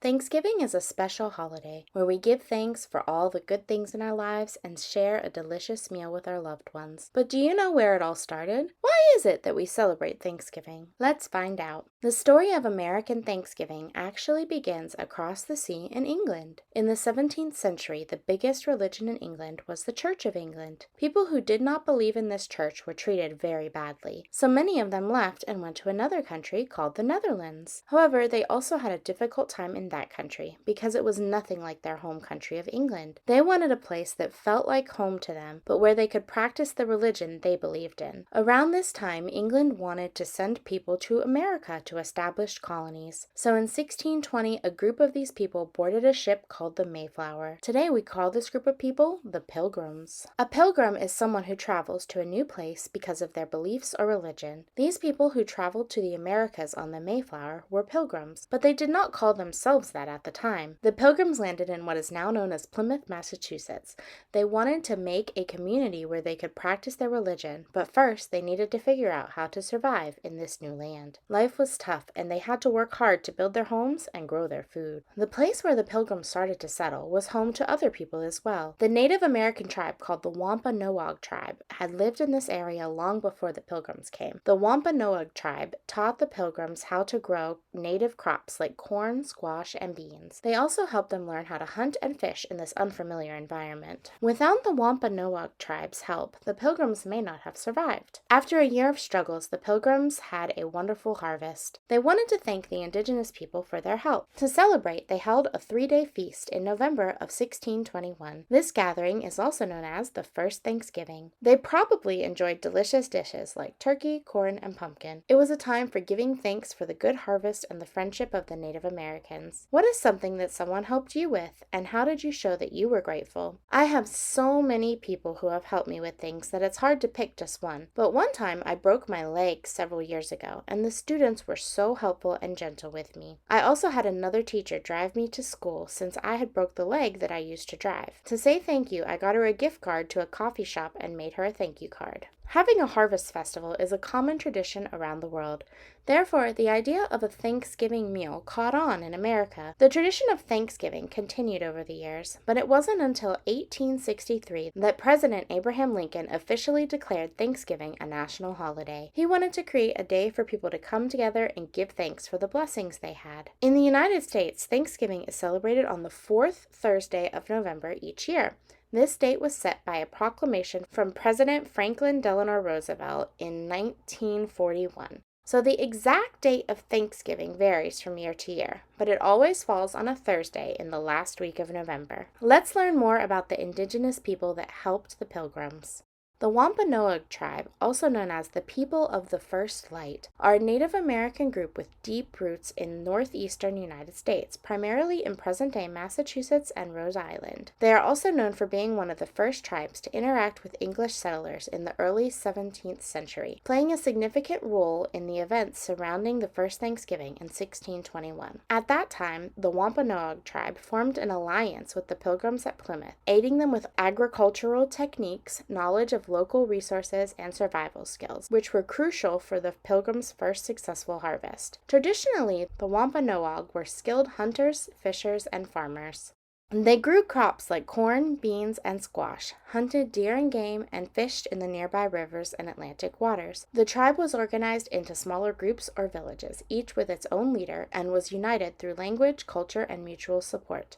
Thanksgiving is a special holiday where we give thanks for all the good things in our lives and share a delicious meal with our loved ones. But do you know where it all started? Why is it that we celebrate Thanksgiving? Let's find out. The story of American Thanksgiving actually begins across the sea in England. In the 17th century, the biggest religion in England was the Church of England. People who did not believe in this church were treated very badly, so many of them left and went to another country called the Netherlands. However, they also had a difficult time in that country because it was nothing like their home country of England. They wanted a place that felt like home to them, but where they could practice the religion they believed in. Around this time, England wanted to send people to America to establish colonies. So in 1620, a group of these people boarded a ship called the Mayflower. Today we call this group of people the Pilgrims. A pilgrim is someone who travels to a new place because of their beliefs or religion. These people who traveled to the Americas on the Mayflower were pilgrims, but they did not call themselves that at the time. The Pilgrims landed in what is now known as Plymouth, Massachusetts. They wanted to make a community where they could practice their religion, but first they needed to figure out how to survive in this new land. Life was tough, and they had to work hard to build their homes and grow their food. The place where the Pilgrims started to settle was home to other people as well. The Native American tribe called the Wampanoag tribe had lived in this area long before the Pilgrims came. The Wampanoag tribe taught the Pilgrims how to grow native crops like corn, squash, and beans. They also helped them learn how to hunt and fish in this unfamiliar environment. Without the Wampanoag tribe's help, the Pilgrims may not have survived. After a year of struggles, the Pilgrims had a wonderful harvest. They wanted to thank the Indigenous people for their help. To celebrate, they held a 3-day feast in November of 1621. This gathering is also known as the First Thanksgiving. They probably enjoyed delicious dishes like turkey, corn, and pumpkin. It was a time for giving thanks for the good harvest and the friendship of the Native Americans. What is something that someone helped you with, and how did you show that you were grateful? I have so many people who have helped me with things that it's hard to pick just one. But one time I broke my leg several years ago, and the students were so helpful and gentle with me. I also had another teacher drive me to school since I had broke the leg that I used to drive. To say thank you, I got her a gift card to a coffee shop and made her a thank you card. Having a harvest festival is a common tradition around the world. Therefore, the idea of a Thanksgiving meal caught on in America. The tradition of Thanksgiving continued over the years, but it wasn't until 1863 that President Abraham Lincoln officially declared Thanksgiving a national holiday. He wanted to create a day for people to come together and give thanks for the blessings they had. In the United States, Thanksgiving is celebrated on the fourth Thursday of November each year. This date was set by a proclamation from President Franklin Delano Roosevelt in 1941. So the exact date of Thanksgiving varies from year to year, but it always falls on a Thursday in the last week of November. Let's learn more about the Indigenous people that helped the Pilgrims. The Wampanoag tribe, also known as the People of the First Light, are a Native American group with deep roots in northeastern United States, primarily in present-day Massachusetts and Rhode Island. They are also known for being one of the first tribes to interact with English settlers in the early 17th century, playing a significant role in the events surrounding the first Thanksgiving in 1621. At that time, the Wampanoag tribe formed an alliance with the Pilgrims at Plymouth, aiding them with agricultural techniques, knowledge of local resources, and survival skills, which were crucial for the Pilgrims' first successful harvest. Traditionally, the Wampanoag were skilled hunters, fishers, and farmers. They grew crops like corn, beans, and squash, hunted deer and game, and fished in the nearby rivers and Atlantic waters. The tribe was organized into smaller groups or villages, each with its own leader, and was united through language, culture, and mutual support.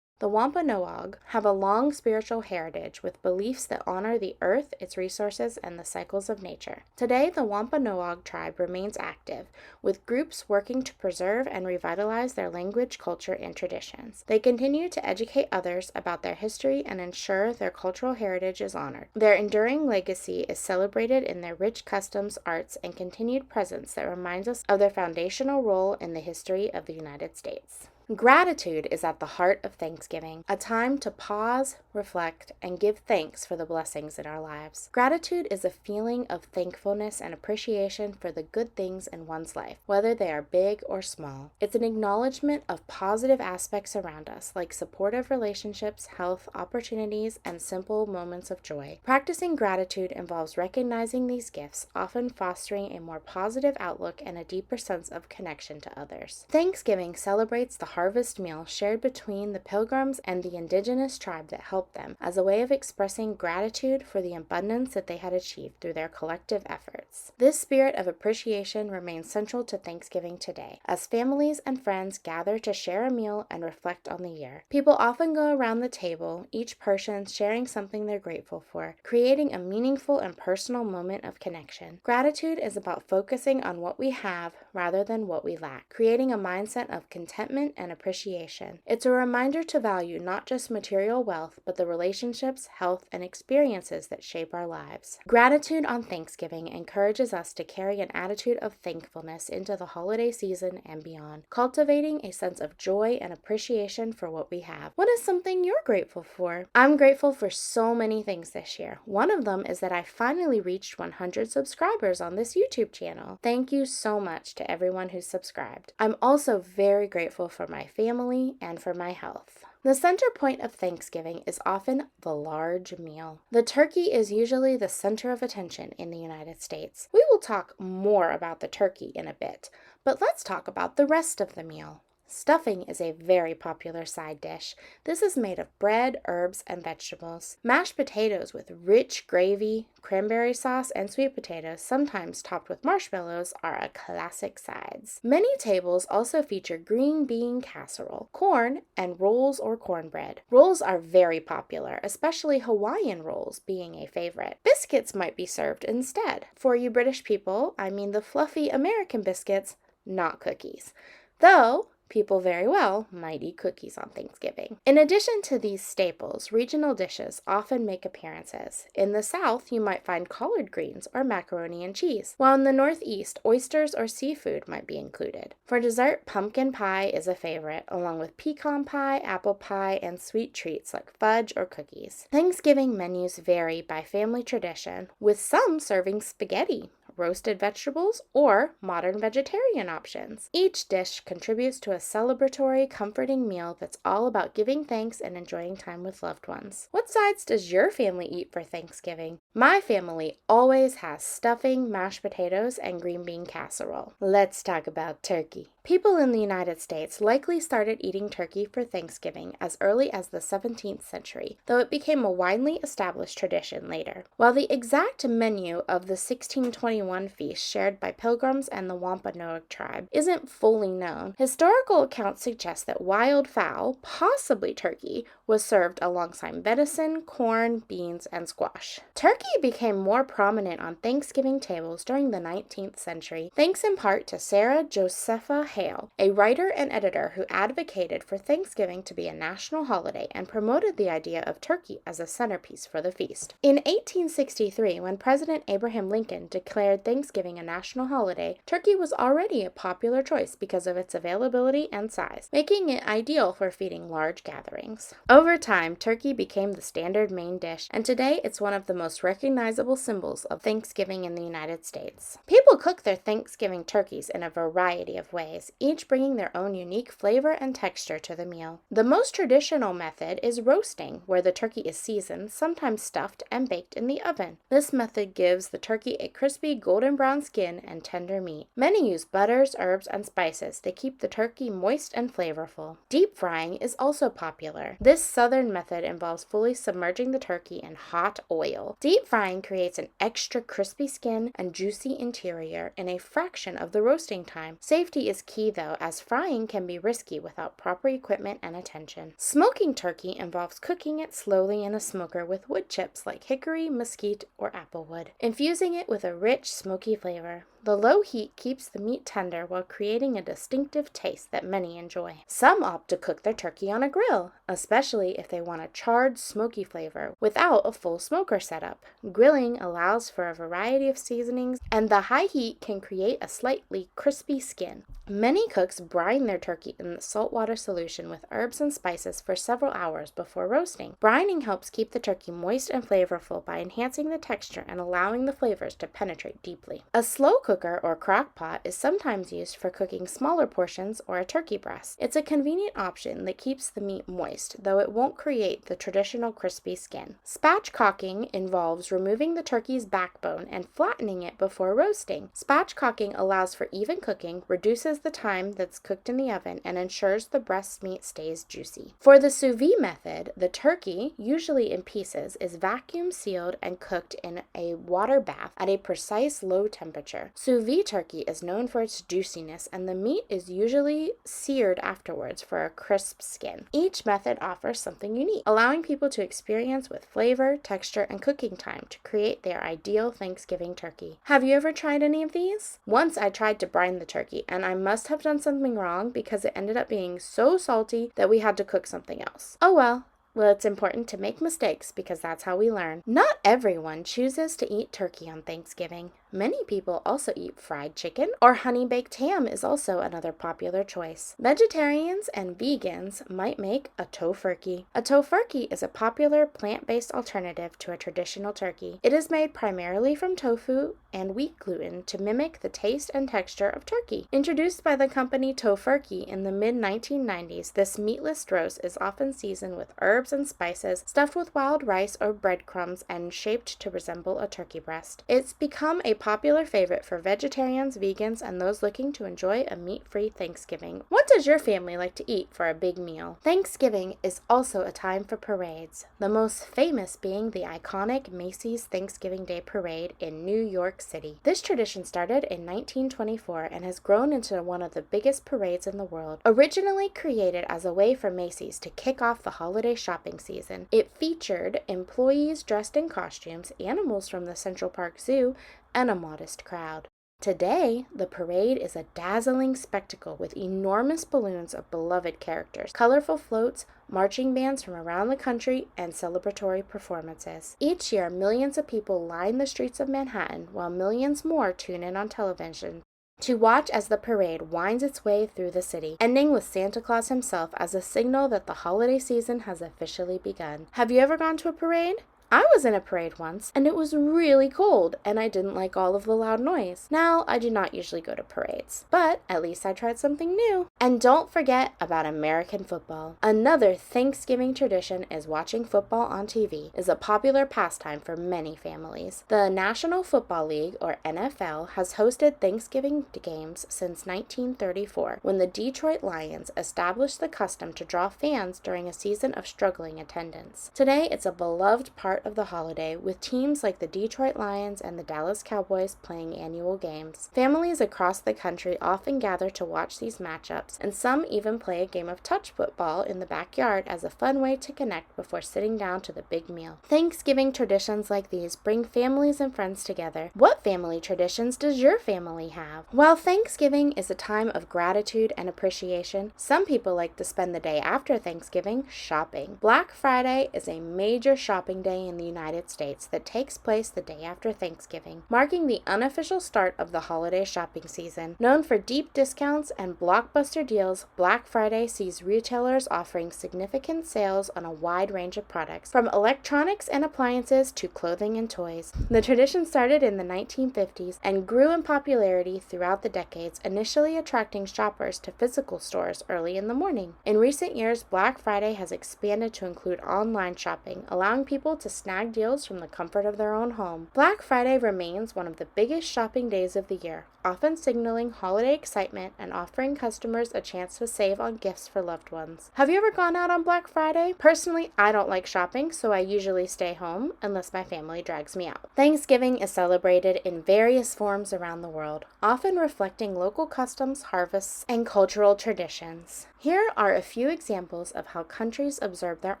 The Wampanoag have a long spiritual heritage with beliefs that honor the earth, its resources, and the cycles of nature. Today, the Wampanoag tribe remains active, with groups working to preserve and revitalize their language, culture, and traditions. They continue to educate others about their history and ensure their cultural heritage is honored. Their enduring legacy is celebrated in their rich customs, arts, and continued presence that reminds us of their foundational role in the history of the United States. Gratitude is at the heart of Thanksgiving, a time to pause, reflect, and give thanks for the blessings in our lives. Gratitude is a feeling of thankfulness and appreciation for the good things in one's life, whether they are big or small. It's an acknowledgement of positive aspects around us, like supportive relationships, health, opportunities, and simple moments of joy. Practicing gratitude involves recognizing these gifts, often fostering a more positive outlook and a deeper sense of connection to others. Thanksgiving celebrates the harvest meal shared between the Pilgrims and the Indigenous tribe that helped them, as a way of expressing gratitude for the abundance that they had achieved through their collective efforts. This spirit of appreciation remains central to Thanksgiving today, as families and friends gather to share a meal and reflect on the year. People often go around the table, each person sharing something they're grateful for, creating a meaningful and personal moment of connection. Gratitude is about focusing on what we have rather than what we lack, creating a mindset of contentment and appreciation. It's a reminder to value not just material wealth, but the relationships, health, and experiences that shape our lives. Gratitude on Thanksgiving encourages us to carry an attitude of thankfulness into the holiday season and beyond, cultivating a sense of joy and appreciation for what we have. What is something you're grateful for? I'm grateful for so many things this year. One of them is that I finally reached 100 subscribers on this YouTube channel. Thank you so much to everyone who's subscribed. I'm also very grateful for my family and for my health. The center point of Thanksgiving is often the large meal. The turkey is usually the center of attention in the United States. We will talk more about the turkey in a bit, but let's talk about the rest of the meal. Stuffing is a very popular side dish. This is made of bread, herbs, and vegetables. Mashed potatoes with rich gravy, cranberry sauce, and sweet potatoes, sometimes topped with marshmallows, are a classic sides. Many tables also feature green bean casserole, corn, and rolls or cornbread. Rolls are very popular, especially Hawaiian rolls being a favorite. Biscuits might be served instead. For you British people, I mean the fluffy American biscuits, not cookies. Though people very well might eat cookies on Thanksgiving. In addition to these staples, regional dishes often make appearances. In the South, you might find collard greens or macaroni and cheese, while in the Northeast, oysters or seafood might be included. For dessert, pumpkin pie is a favorite, along with pecan pie, apple pie, and sweet treats like fudge or cookies. Thanksgiving menus vary by family tradition, with some serving spaghetti, roasted vegetables, or modern vegetarian options. Each dish contributes to a celebratory, comforting meal that's all about giving thanks and enjoying time with loved ones. What sides does your family eat for Thanksgiving? My family always has stuffing, mashed potatoes, and green bean casserole. Let's talk about turkey. People in the United States likely started eating turkey for Thanksgiving as early as the 17th century, though it became a widely established tradition later. While the exact menu of the 1621 feast shared by Pilgrims and the Wampanoag tribe isn't fully known, historical accounts suggest that wild fowl, possibly turkey, was served alongside venison, corn, beans, and squash. Turkey became more prominent on Thanksgiving tables during the 19th century, thanks in part to Sarah Josepha Hale, a writer and editor who advocated for Thanksgiving to be a national holiday and promoted the idea of turkey as a centerpiece for the feast. In 1863, when President Abraham Lincoln declared Thanksgiving a national holiday, turkey was already a popular choice because of its availability and size, making it ideal for feeding large gatherings. Over time, turkey became the standard main dish, and today it's one of the most recognizable symbols of Thanksgiving in the United States. People cook their Thanksgiving turkeys in a variety of ways, each bringing their own unique flavor and texture to the meal. The most traditional method is roasting, where the turkey is seasoned, sometimes stuffed, and baked in the oven. This method gives the turkey a crispy golden brown skin and tender meat. Many use butters, herbs, and spices to keep the turkey moist and flavorful. Deep frying is also popular. This southern method involves fully submerging the turkey in hot oil. Deep frying creates an extra crispy skin and juicy interior in a fraction of the roasting time. Safety is key though, as frying can be risky without proper equipment and attention. Smoking turkey involves cooking it slowly in a smoker with wood chips like hickory, mesquite, or applewood, infusing it with a rich, smoky flavor. The low heat keeps the meat tender while creating a distinctive taste that many enjoy. Some opt to cook their turkey on a grill, especially if they want a charred, smoky flavor without a full smoker setup. Grilling allows for a variety of seasonings, and the high heat can create a slightly crispy skin. Many cooks brine their turkey in the saltwater solution with herbs and spices for several hours before roasting. Brining helps keep the turkey moist and flavorful by enhancing the texture and allowing the flavors to penetrate deeply. A slow cooker or crock pot is sometimes used for cooking smaller portions or a turkey breast. It's a convenient option that keeps the meat moist, though it won't create the traditional crispy skin. Spatchcocking involves removing the turkey's backbone and flattening it before roasting. Spatchcocking allows for even cooking, reduces the time that's cooked in the oven, and ensures the breast meat stays juicy. For the sous vide method, the turkey, usually in pieces, is vacuum sealed and cooked in a water bath at a precise low temperature. Sous vide turkey is known for its juiciness, and the meat is usually seared afterwards for a crisp skin. Each method offers something unique, allowing people to experience with flavor, texture, and cooking time to create their ideal Thanksgiving turkey. Have you ever tried any of these? Once I tried to brine the turkey, and I must have done something wrong because it ended up being so salty that we had to cook something else. Oh well. Well, it's important to make mistakes because that's how we learn. Not everyone chooses to eat turkey on Thanksgiving. Many people also eat fried chicken, or honey-baked ham is also another popular choice. Vegetarians and vegans might make a tofurkey. A tofurkey is a popular plant-based alternative to a traditional turkey. It is made primarily from tofu and wheat gluten to mimic the taste and texture of turkey. Introduced by the company Tofurkey in the mid-1990s, this meatless roast is often seasoned with herbs and spices, stuffed with wild rice or breadcrumbs, and shaped to resemble a turkey breast. It's become a popular favorite for vegetarians, vegans, and those looking to enjoy a meat-free Thanksgiving. What does your family like to eat for a big meal? Thanksgiving is also a time for parades, the most famous being the iconic Macy's Thanksgiving Day Parade in New York City. This tradition started in 1924 and has grown into one of the biggest parades in the world. Originally created as a way for Macy's to kick off the holiday shopping season, it featured employees dressed in costumes, animals from the Central Park Zoo, and a modest crowd. Today, the parade is a dazzling spectacle with enormous balloons of beloved characters, colorful floats, marching bands from around the country, and celebratory performances. Each year, millions of people line the streets of Manhattan, while millions more tune in on television to watch as the parade winds its way through the city, ending with Santa Claus himself as a signal that the holiday season has officially begun. Have you ever gone to a parade? I was in a parade once, and it was really cold, and I didn't like all of the loud noise. Now, I do not usually go to parades, but at least I tried something new. And don't forget about American football. Another Thanksgiving tradition is watching football on TV. Is a popular pastime for many families. The National Football League, or NFL, has hosted Thanksgiving games since 1934, when the Detroit Lions established the custom to draw fans during a season of struggling attendance. Today, it's a beloved part of the holiday, with teams like the Detroit Lions and the Dallas Cowboys playing annual games. Families across the country often gather to watch these matchups, and some even play a game of touch football in the backyard as a fun way to connect before sitting down to the big meal. Thanksgiving traditions like these bring families and friends together. What family traditions does your family have? While Thanksgiving is a time of gratitude and appreciation, some people like to spend the day after Thanksgiving shopping. Black Friday is a major shopping day in the United States that takes place the day after Thanksgiving, marking the unofficial start of the holiday shopping season. Known for deep discounts and blockbuster deals, Black Friday sees retailers offering significant sales on a wide range of products, from electronics and appliances to clothing and toys. The tradition started in the 1950s and grew in popularity throughout the decades, initially attracting shoppers to physical stores early in the morning. In recent years, Black Friday has expanded to include online shopping, allowing people to snag deals from the comfort of their own home. Black Friday remains one of the biggest shopping days of the year, often signaling holiday excitement and offering customers a chance to save on gifts for loved ones. Have you ever gone out on Black Friday? Personally, I don't like shopping, so I usually stay home unless my family drags me out. Thanksgiving is celebrated in various forms around the world, often reflecting local customs, harvests, and cultural traditions. Here are a few examples of how countries observe their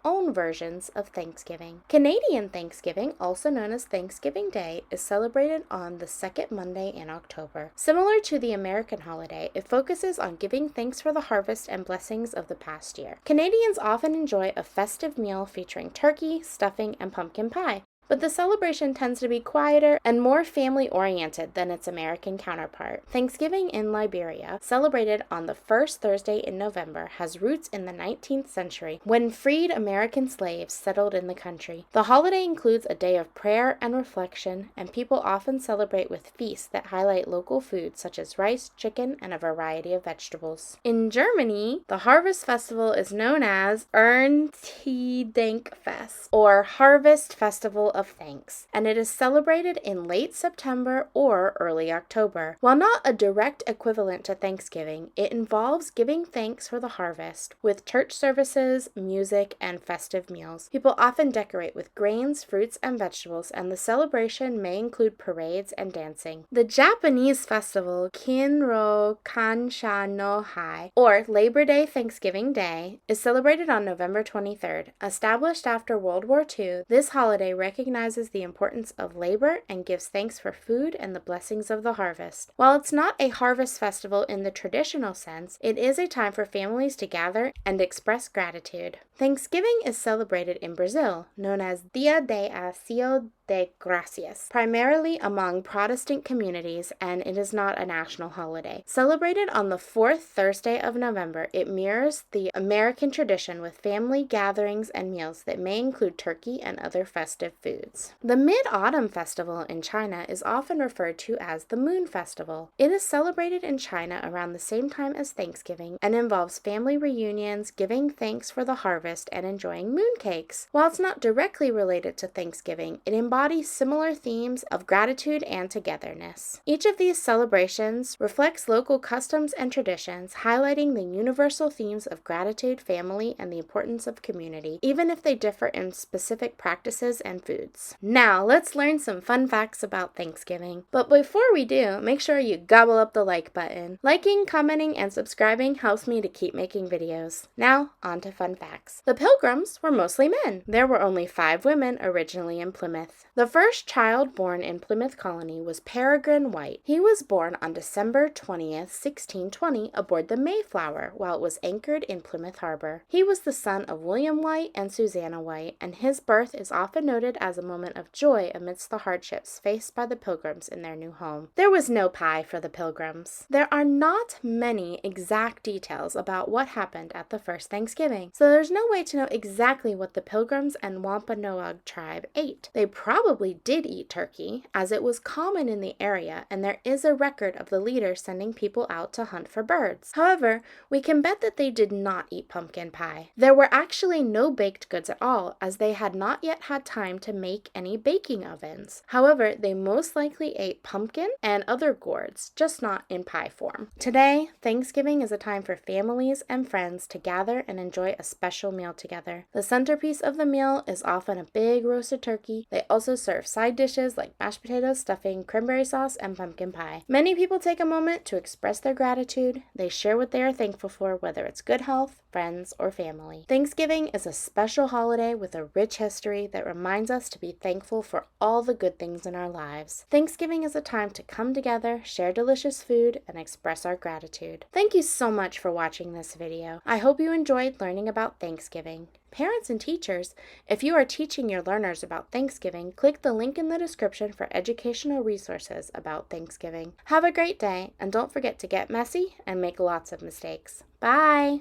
own versions of Thanksgiving. Canadian Thanksgiving, also known as Thanksgiving Day, is celebrated on the second Monday in October. Similar to the American holiday, it focuses on giving thanks for the harvest and blessings of the past year. Canadians often enjoy a festive meal featuring turkey, stuffing, and pumpkin pie. but the celebration tends to be quieter and more family-oriented than its American counterpart. Thanksgiving in Liberia, celebrated on the first Thursday in November, has roots in the 19th century when freed American slaves settled in the country. The holiday includes a day of prayer and reflection, and people often celebrate with feasts that highlight local foods such as rice, chicken, and a variety of vegetables. In Germany, the harvest festival is known as Erntedankfest, or Harvest Festival of Thanks, and it is celebrated in late September or early October. While not a direct equivalent to Thanksgiving, it involves giving thanks for the harvest with church services, music, and festive meals. People often decorate with grains, fruits, and vegetables, and the celebration may include parades and dancing. The Japanese festival Kinro Kansha no Hai, or Labor Day Thanksgiving Day, is celebrated on November 23rd. Established after World War II, this holiday recognizes the importance of labor and gives thanks for food and the blessings of the harvest. While it's not a harvest festival in the traditional sense, it is a time for families to gather and express gratitude. Thanksgiving is celebrated in Brazil, known as Dia de Ação de Gracias, primarily among Protestant communities, and it is not a national holiday. Celebrated on the fourth Thursday of November, it mirrors the American tradition with family gatherings and meals that may include turkey and other festive foods. The Mid-Autumn Festival in China is often referred to as the Moon Festival. It is celebrated in China around the same time as Thanksgiving and involves family reunions, giving thanks for the harvest, and enjoying mooncakes. While it's not directly related to Thanksgiving, it embodies similar themes of gratitude and togetherness. Each of these celebrations reflects local customs and traditions, highlighting the universal themes of gratitude, family, and the importance of community, even if they differ in specific practices and foods. Now, let's learn some fun facts about Thanksgiving. But before we do, make sure you gobble up the like button. Liking, commenting, and subscribing helps me to keep making videos. Now, on to fun facts. The Pilgrims were mostly men. There were only 5 women originally in Plymouth. The first child born in Plymouth Colony was Peregrine White. He was born on December 20th, 1620, aboard the Mayflower while it was anchored in Plymouth Harbor. He was the son of William White and Susanna White, and his birth is often noted as a moment of joy amidst the hardships faced by the Pilgrims in their new home. There was no pie for the Pilgrims. There are not many exact details about what happened at the first Thanksgiving, so there's no way to know exactly what the Pilgrims and Wampanoag tribe ate. They probably did eat turkey, as it was common in the area, and there is a record of the leader sending people out to hunt for birds. However, we can bet that they did not eat pumpkin pie. There were actually no baked goods at all, as they had not yet had time to make any baking ovens. However, they most likely ate pumpkin and other gourds, just not in pie form. Today, Thanksgiving is a time for families and friends to gather and enjoy a special meal together. The centerpiece of the meal is often a big roasted turkey. They also serve side dishes like mashed potatoes, stuffing, cranberry sauce, and pumpkin pie. Many people take a moment to express their gratitude. They share what they are thankful for, whether it's good health, friends, or family. Thanksgiving is a special holiday with a rich history that reminds us to be thankful for all the good things in our lives. Thanksgiving is a time to come together, share delicious food, and express our gratitude. Thank you so much for watching this video. I hope you enjoyed learning about Thanksgiving. Parents and teachers, if you are teaching your learners about Thanksgiving, click the link in the description for educational resources about Thanksgiving. Have a great day, and don't forget to get messy and make lots of mistakes. Bye!